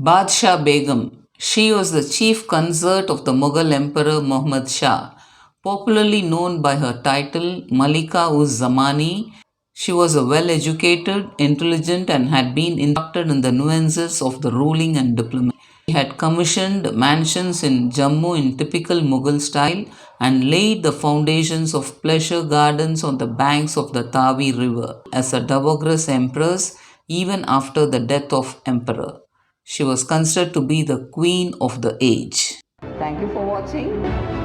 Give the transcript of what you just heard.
Padshah Begum. She was the chief consort of the Mughal Emperor Muhammad Shah, popularly known by her title Malika-uz-Zamani. She was a well educated, intelligent, and had been instructed in the nuances of the ruling and diplomacy. She had commissioned mansions in Jammu in typical Mughal style and laid the foundations of pleasure gardens on the banks of the Tavi River as a dowager's empress even after the death of emperor. She was considered to be the queen of the age. Thank you for watching.